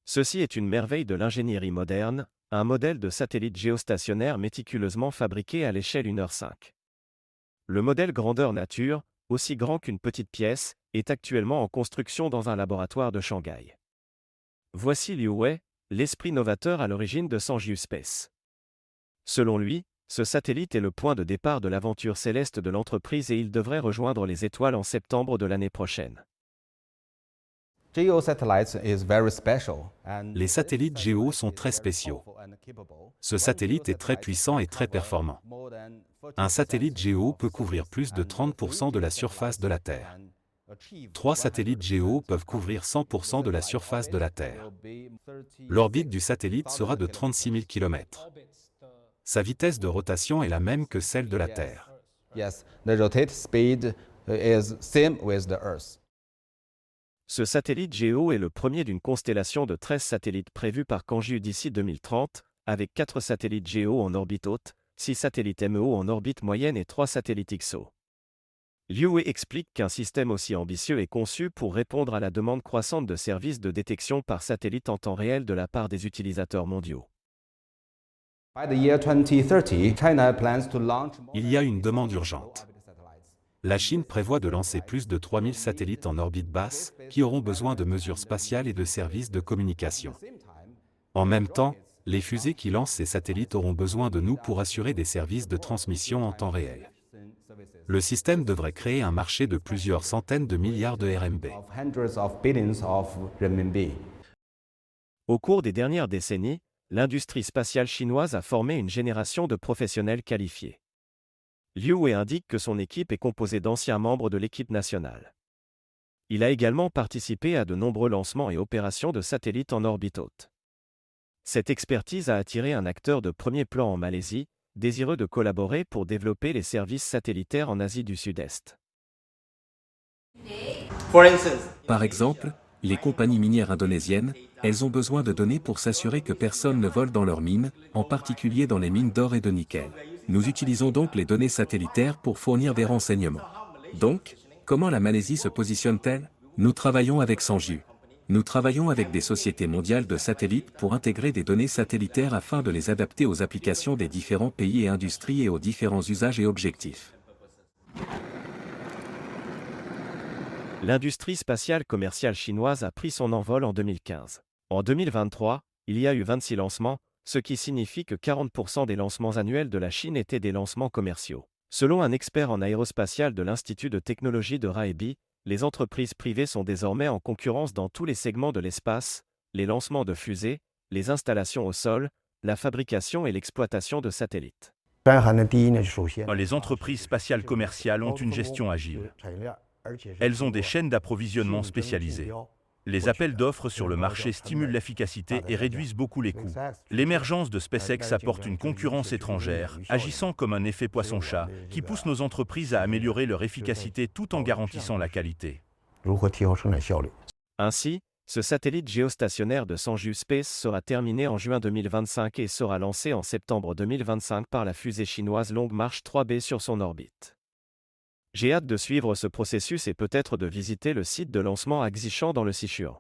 Ceci est une merveille de l'ingénierie moderne, un modèle de satellite géostationnaire méticuleusement fabriqué à l'échelle 1h5. Le modèle grandeur nature, aussi grand qu'une petite pièce, est actuellement en construction dans un laboratoire de Shanghai. Voici Liu Wei, l'esprit novateur à l'origine de Sanjiu Space. Selon lui, ce satellite est le point de départ de l'aventure céleste de l'entreprise et il devrait rejoindre les étoiles en septembre de l'année prochaine. Les satellites Géo sont très spéciaux. Ce satellite est très puissant et très performant. Un satellite Géo peut couvrir plus de 30% de la surface de la Terre. 3 satellites Géo peuvent couvrir 100% de la surface de la Terre. L'orbite du satellite sera de 36 000 km. Sa vitesse de rotation est la même que celle de la Terre. Ce satellite Géo est le premier d'une constellation de 13 satellites prévus par Canju d'ici 2030, avec 4 satellites Géo en orbite haute, 6 satellites MEO en orbite moyenne et 3 satellites XO. Liu Wei explique qu'un système aussi ambitieux est conçu pour répondre à la demande croissante de services de détection par satellite en temps réel de la part des utilisateurs mondiaux. Il y a une demande urgente. La Chine prévoit de lancer plus de 3000 satellites en orbite basse, qui auront besoin de mesures spatiales et de services de communication. En même temps, les fusées qui lancent ces satellites auront besoin de nous pour assurer des services de transmission en temps réel. Le système devrait créer un marché de plusieurs centaines de milliards de RMB. Au cours des dernières décennies, l'industrie spatiale chinoise a formé une génération de professionnels qualifiés. Liu Wei indique que son équipe est composée d'anciens membres de l'équipe nationale. Il a également participé à de nombreux lancements et opérations de satellites en orbite haute. Cette expertise a attiré un acteur de premier plan en Malaisie, désireux de collaborer pour développer les services satellitaires en Asie du Sud-Est. Par exemple, les compagnies minières indonésiennes, elles ont besoin de données pour s'assurer que personne ne vole dans leurs mines, en particulier dans les mines d'or et de nickel. Nous utilisons donc les données satellitaires pour fournir des renseignements. Donc, comment la Malaisie se positionne-t-elle? Nous travaillons avec Sanju. Nous travaillons avec des sociétés mondiales de satellites pour intégrer des données satellitaires afin de les adapter aux applications des différents pays et industries et aux différents usages et objectifs. L'industrie spatiale commerciale chinoise a pris son envol en 2015. En 2023, il y a eu 26 lancements, ce qui signifie que 40% des lancements annuels de la Chine étaient des lancements commerciaux. Selon un expert en aérospatial de l'Institut de technologie de Raebi, les entreprises privées sont désormais en concurrence dans tous les segments de l'espace, les lancements de fusées, les installations au sol, la fabrication et l'exploitation de satellites. Les entreprises spatiales commerciales ont une gestion agile. Elles ont des chaînes d'approvisionnement spécialisées. Les appels d'offres sur le marché stimulent l'efficacité et réduisent beaucoup les coûts. L'émergence de SpaceX apporte une concurrence étrangère, agissant comme un effet poisson-chat, qui pousse nos entreprises à améliorer leur efficacité tout en garantissant la qualité. Ainsi, ce satellite géostationnaire de Sanju Space sera terminé en juin 2025 et sera lancé en septembre 2025 par la fusée chinoise Long March 3B sur son orbite. J'ai hâte de suivre ce processus et peut-être de visiter le site de lancement à Xishan dans le Sichuan.